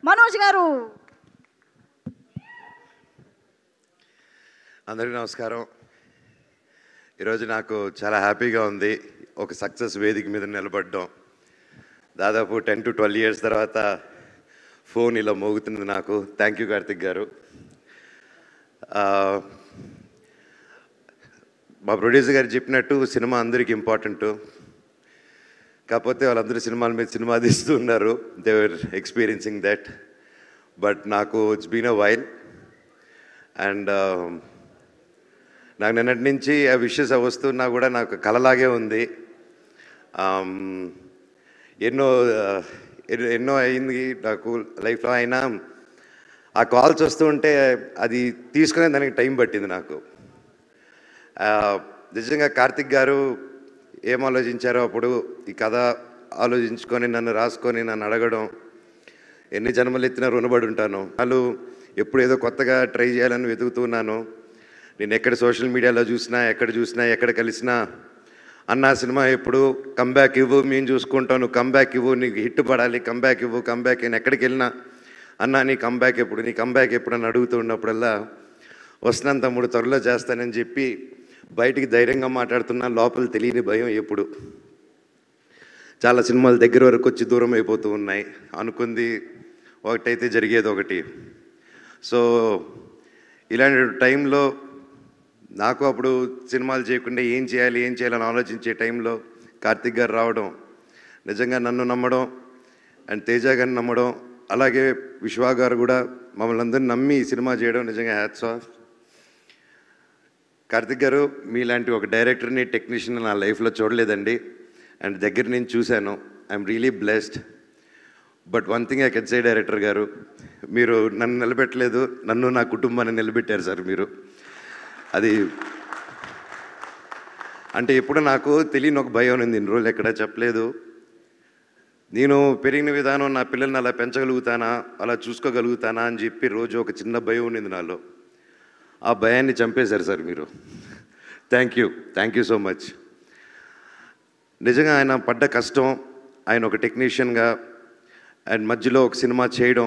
మనోజ్ గారు. అందరికీ నమస్కారం. ఈరోజు నాకు చాలా హ్యాపీగా ఉంది ఒక సక్సెస్ వేదిక మీద నిలబడడం. దాదాపు 10 to 12 years తర్వాత ఫోన్ ఇలా మోగుతుంది నాకు. థ్యాంక్ యూ కార్తిక్ గారు. మా ప్రొడ్యూసర్ గారు చెప్పినట్టు సినిమా అందరికీ ఇంపార్టెంట్. కాకపోతే వాళ్ళందరూ సినిమాల మీద సినిమా తీస్తూ ఉన్నారు. They were experiencing that. But నాకు it's been a while and నాకు నిన్నటి నుంచి ఆ విషెస్ వస్తున్నా కూడా నాకు కలలాగే ఉంది. ఎన్నో అయింది నాకు లైఫ్లో. అయినా ఆ కాల్స్ వస్తూ ఉంటే అది తీసుకునే దానికి టైం పట్టింది నాకు. నిజంగా కార్తిక్ గారు ఏం ఆలోచించారో అప్పుడు ఈ కథ ఆలోచించుకొని నన్ను రాసుకొని నన్ను అడగడం, ఎన్ని జన్మలు ఎత్తినా రుణపడి ఉంటాను. వాళ్ళు ఎప్పుడు ఏదో కొత్తగా ట్రై చేయాలని వెతుకుతున్నాను. నేను ఎక్కడ సోషల్ మీడియాలో చూసినా, ఎక్కడ కలిసినా అన్న సినిమా ఎప్పుడు కంబ్యాక్ ఇవ్వు, మేము చూసుకుంటాం, నువ్వు కంబ్యాక్ ఇవ్వు, నీకు హిట్ పడాలి, కంబ్యాక్ ఇవ్వు, కంబ్యాక్. నేను ఎక్కడికి వెళ్ళినా అన్న నీ కంబ్యాక్ ఎప్పుడు అని అడుగుతూ ఉన్నప్పుడల్లా వస్తున్నాను తమ్ముడు, త్వరలో చేస్తానని చెప్పి బయటికి ధైర్యంగా మాట్లాడుతున్నా. లోపల తెలియని భయం ఎప్పుడు. చాలా సినిమాలు దగ్గర వరకు వచ్చి దూరం అయిపోతూ ఉన్నాయి. అనుకుంది ఒకటైతే జరిగేది ఒకటి. సో ఇలాంటి టైంలో నాకు అప్పుడు సినిమాలు చేయకుండా ఏం చేయాలని ఆలోచించే టైంలో కార్తిక్ గారు రావడం, నిజంగా నన్ను నమ్మడం అండ్ తేజ గారిని నమ్మడం, అలాగే విశ్వా గారు కూడా మమ్మల్ని అందరినీ నమ్మి సినిమా చేయడం నిజంగా హ్యాట్స్ ఆఫ్. కార్తిక్ గారు మీలాంటి ఒక డైరెక్టర్ని, టెక్నీషియన్ నా లైఫ్లో చూడలేదండి. అండ్ దగ్గర నేను చూశాను. I'm really blessed. But one thing I can say director గారు, మీరు నన్ను నిలబెట్టలేదు, నన్ను నా కుటుంబాన్ని నిలబెట్టారు సార్ మీరు. అది అంటే ఎప్పుడు నాకు తెలియని ఒక భయం ఉంది. ఇన్ని రోజులు ఎక్కడా చెప్పలేదు. నేను పెరిగిన విధానం నా పిల్లల్ని అలా పెంచగలుగుతానా, అలా చూసుకోగలుగుతానా అని చెప్పి రోజు ఒక చిన్న భయం ఉండింది నాలో. ఆ భయాన్ని చంపేశారు సార్ మీరు. Thank you so much. నిజంగా ఆయన పడ్డ కష్టం, ఆయన ఒక టెక్నీషియన్గా అండ్ మధ్యలో ఒక సినిమా చేయడం,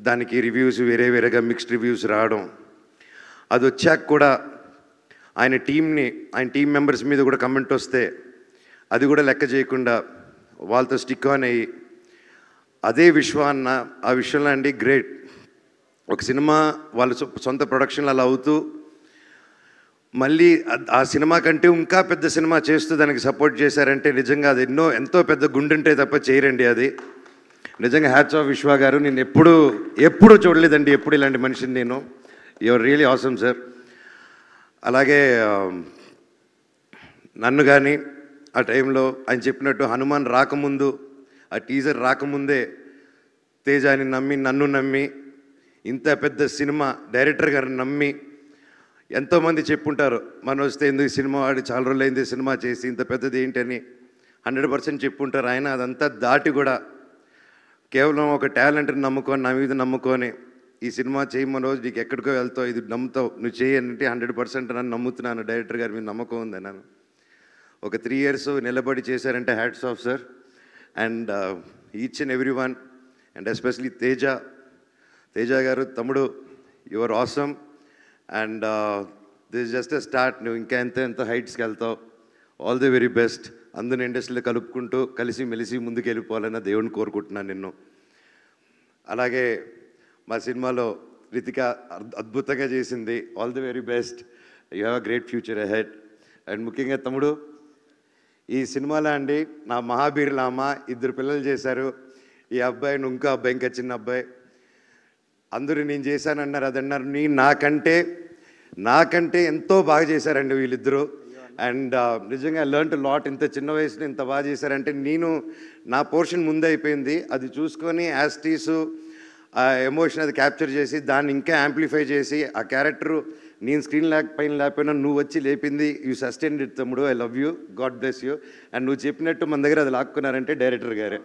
దానికి రివ్యూస్ వేరేగా మిక్స్డ్ రివ్యూస్ రావడం, అది వచ్చాక కూడా ఆయన టీం మెంబర్స్ మీద కూడా కమెంట్ వస్తే అది కూడా లెక్క చేయకుండా వాళ్ళతో స్టిక్ ఆన్ అయ్యి అదే విశ్వాన్న ఆ విషయంలో అండి గ్రేట్. ఒక సినిమా వాళ్ళ సొంత ప్రొడక్షన్లు అలా అవుతూ మళ్ళీ ఆ సినిమా కంటే ఇంకా పెద్ద సినిమా చేస్తూ దానికి సపోర్ట్ చేశారంటే నిజంగా అది ఎంతో పెద్ద గుండెంటే తప్ప చేయరండి అది. నిజంగా హ్యాట్స్ ఆఫ్ విశ్వా గారు. నేను ఎప్పుడు చూడలేదండి ఎప్పుడు ఇలాంటి మనిషిని నేను. Your really awesome sir. అలాగే నన్ను కానీ ఆ టైంలో ఆయన చెప్పినట్టు హనుమాన్ రాకముందు, ఆ టీజర్ రాకముందే తేజాని నమ్మి, నన్ను నమ్మి, ఇంత పెద్ద సినిమా డైరెక్టర్ గారిని నమ్మి, ఎంతోమంది చెప్పుంటారు మనోజ్ తో ఎందుకు సినిమా వాడి చాలా రోజులు అయింది సినిమా చేసి ఇంత పెద్దది ఏంటని 100% చెప్పుంటారు. ఆయన అదంతా దాటి కూడా కేవలం ఒక టాలెంట్ని నమ్ముకొని, నా మీద నమ్ముకొని ఈ సినిమా చేయి మనోజ్, నీకు ఎక్కడికో వెళ్తావు, ఇది నమ్ముతావు, నువ్వు చేయంటే 100% నన్ను నమ్ముతున్నాను. డైరెక్టర్ గారి మీద నమ్మకం ఉంది. నన్ను ఒక 3 years నిలబడి చేశారంటే hats off sir. And each and every one and especially Teja గారు, తమ్ముడు, your awesome. And this just a start. నువ్వు ఇంకా ఎంత హైట్స్కి వెళ్తావు. All the very best. అందరిని ఇండస్ట్రీలో కలుపుకుంటూ కలిసి మెలిసి ముందుకు వెళ్ళిపోవాలని దేవుడిని కోరుకుంటున్నాను నిన్ను. అలాగే మా సినిమాలో రితిక అద్భుతంగా చేసింది. All the very best. You have a great future ahead. And ముఖ్యంగా తమ్ముడు, ఈ సినిమాలో అండి నా మహాబీరులామ 2 పిల్లలు చేశారు. ఈ అబ్బాయి, ఇంకో అబ్బాయి, ఇంకా చిన్న అబ్బాయి. అందరూ నేను చేశానన్నారు, అదన్నారు. నాకంటే ఎంతో బాగా చేశారండి వీళ్ళిద్దరూ. అండ్ నిజంగా లెర్న్ లాట్. ఇంత చిన్న వయసులో ఇంత బాగా చేశారంటే నా పోర్షన్ ముందే అయిపోయింది. అది చూసుకొని యాస్టీసు ఆ ఎమోషన్ అది క్యాప్చర్ చేసి దాన్ని ఇంకా యాంప్లిఫై చేసి ఆ క్యారెక్టరు నేను స్క్రీన్ లేకపోయినా నువ్వు వచ్చి లేపింది. యూ సస్టైన్డ్ ఇట్ తమ్ముడు. I love you. God bless you. And నువ్వు చెప్పినట్టు మన దగ్గర అది లాక్కున్నారంటే డైరెక్టర్ గారే.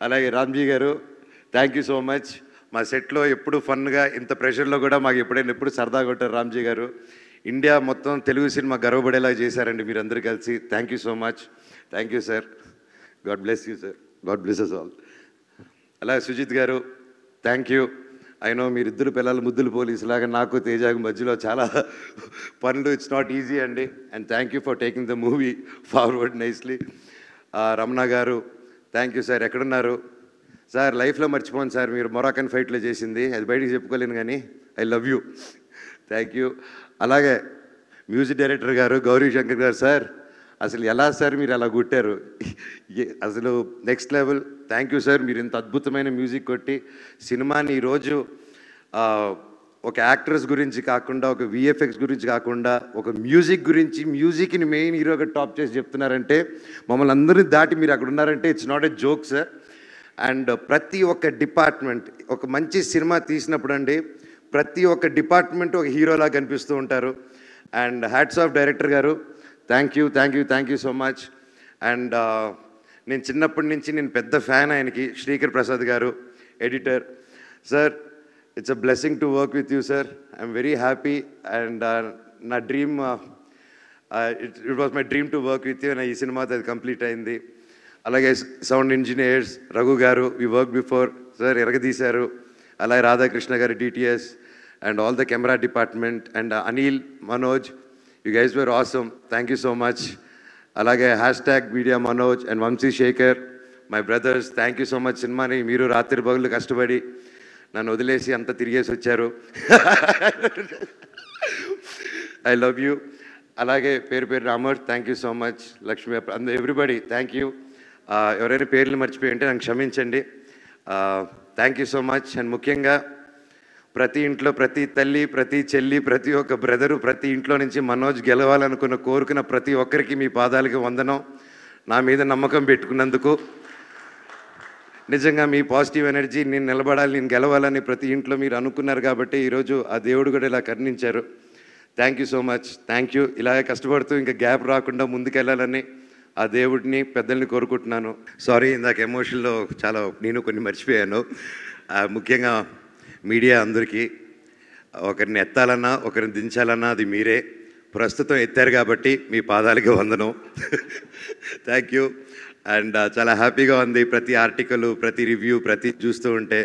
అలాగే రామ్జీ గారు, థ్యాంక్ యూ సో మచ్. మా సెట్లో ఎప్పుడు ఫన్గా, ఇంత ప్రెషర్లో కూడా మాకు ఎప్పుడు సరదాగా కొట్టారు రామ్జీ గారు. ఇండియా మొత్తం తెలుగు సినిమా గర్వపడేలా చేశారండి మీరందరూ కలిసి. Thank you so much. Thank you sir. God bless you sir. God bless us all. అలాగే సుజిత్ గారు థ్యాంక్ యూ. అయినో మీరిద్దరు పిల్లలు ముద్దులు పోలీసులాగా నాకు తేజాకు మధ్యలో చాలా పనులు, ఇట్స్ నాట్ ఈజీ అండి. And thank you for taking the movie forward nicely. Ramana గారు థ్యాంక్ యూ సార్. ఎక్కడున్నారు సార్? లైఫ్లో మర్చిపోను సార్ మీరు మొరాకన్ ఫైట్లో చేసింది, అది బయటికి చెప్పుకోలేను కానీ I love you, thank you. అలాగే మ్యూజిక్ డైరెక్టర్ గారు గౌరీ శంకర్ గారు సార్, అసలు ఎలా సార్ మీరు అలా కొట్టారు, అసలు next level. Thank you sir, మీరు ఇంత అద్భుతమైన మ్యూజిక్ కొట్టి సినిమాని ఈరోజు ఒక యాక్టర్స్ గురించి కాకుండా, ఒక విఎఫ్ఎక్స్ గురించి కాకుండా, ఒక మ్యూజిక్ గురించి, మ్యూజిక్ని మెయిన్ హీరోగా టాప్ చేసి చెప్తున్నారంటే, మమ్మల్ని అందరినీ దాటి మీరు అక్కడ ఉన్నారంటే it's not a joke sir. And ప్రతి ఒక్క డిపార్ట్మెంట్, ఒక మంచి సినిమా తీసినప్పుడు అండి ప్రతి ఒక్క డిపార్ట్మెంట్ ఒక హీరోలా కనిపిస్తూ ఉంటారు. అండ్ హ్యాట్స్ ఆఫ్ డైరెక్టర్ గారు, thank you thank you thank you so much. And నేను చిన్నప్పటి నుంచి నేను పెద్ద ఫ్యాన్ ఆయనకి, శ్రీకర్ ప్రసాద్ గారు editor sir. It's a blessing to work with you sir, I'm very happy. And నా dream, it was my dream to work with you. ఈ సినిమాతో అది కంప్లీట్ అయింది. అలాగే సౌండ్ ఇంజనీర్స్ రఘు గారు, వి వర్క్ బిఫోర్ సార్, ఎరగదీశారు. అలాగే రాధాకృష్ణ గారు DTS and all the camera department and Anil, Manoj, you guys were awesome, thank you so much. అలాగే hashtag media Manoj and Vamsi Sekhar, my brothers, thank you so much. సినిమాని మీరు రాత్రి పగులు కష్టపడి నన్ను వదిలేసి అంతా తిరిగేసి వచ్చారు, ఐ లవ్ యూ. అలాగే పేరు పేరు Amar, thank you so much. Lakshmi, everybody thank you. ఎవరైనా పేర్లు మర్చిపోయి ఉంటే నాకు క్షమించండి. Thank you so much. And ముఖ్యంగా ప్రతి ఇంట్లో ప్రతి తల్లి, ప్రతి చెల్లి, ప్రతి ఒక్క బ్రదరు, ప్రతి ఇంట్లో నుంచి మనోజ్ గెలవాలనుకున్న కోరుకున్న ప్రతి ఒక్కరికి మీ పాదాలకి వందనం. నా మీద నమ్మకం పెట్టుకున్నందుకు నిజంగా మీ పాజిటివ్ ఎనర్జీ, నేను నిలబడాలి, నేను గెలవాలని ప్రతి ఇంట్లో మీరు అనుకున్నారు కాబట్టి ఈరోజు ఆ దేవుడు కూడా ఇలా కరుణించారు. Thank you so much, thank you. ఇలాగే కష్టపడుతూ ఇంకా గ్యాప్ రాకుండా ముందుకెళ్ళాలని ఆ దేవుడిని, పెద్దల్ని కోరుకుంటున్నాను. సారీ, ఇందాక ఎమోషన్లో చాలా నేను కొన్ని మర్చిపోయాను. ముఖ్యంగా మీడియా అందరికీ, ఒకరిని ఎత్తాలన్నా ఒకరిని దించాలన్నా అది మీరే. ప్రస్తుతం ఎత్తారు కాబట్టి మీ పాదాలకి వందనం, థ్యాంక్ యూ. అండ్ చాలా హ్యాపీగా ఉంది ప్రతి ఆర్టికల్, ప్రతి రివ్యూ, ప్రతి చూస్తూ ఉంటే.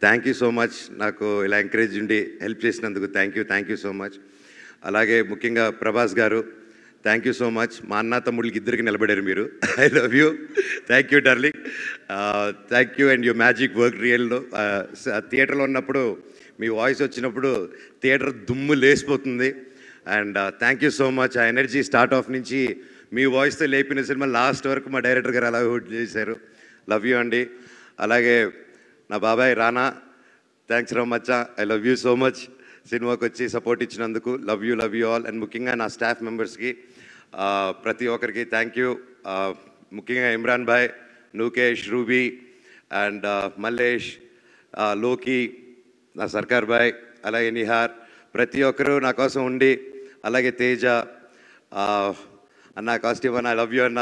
థ్యాంక్ యూ సో మచ్, నాకు ఇలా ఎంకరేజ్ ఉండి హెల్ప్ చేసినందుకు థ్యాంక్ యూ సో మచ్. అలాగే ముఖ్యంగా ప్రభాస్ గారు, థ్యాంక్ యూ సో మచ్. మా అన్న తమ్ముళ్ళకి ఇద్దరికి నిలబడారు మీరు, I love you, thank you darling, thank you. And you magic work రియల్లో. థియేటర్లో ఉన్నప్పుడు మీ వాయిస్ వచ్చినప్పుడు థియేటర్ దుమ్ము లేసిపోతుంది. And thank you so much. ఆ ఎనర్జీ స్టార్ట్ ఆఫ్ నుంచి మీ వాయిస్తో లేపిన సినిమా లాస్ట్ వరకు మా డైరెక్టర్ గారు అలా హోల్డ్ చేశారు. లవ్ యూ అండి. అలాగే నా బాబాయ్ రానా, థ్యాంక్స్ రా మచ్చా, I love you so much. సినిమాకి వచ్చి సపోర్ట్ ఇచ్చినందుకు లవ్ యూ ఆల్. అండ్ ముఖ్యంగా నా స్టాఫ్ మెంబర్స్కి ప్రతి ఒక్కరికి థ్యాంక్ యూ. ముఖ్యంగా ఇమ్రాన్ భాయ్, నూకేష్, రూబీ అండ్ మల్లేష్, లోకి, నా సర్కార్ భాయ్, అలాగే నిహార్, ప్రతి ఒక్కరూ నా కోసం ఉండి, అలాగే తేజ అన్న కాస్ట్యూమ్ అన్న, ఐ లవ్ యూ అన్న,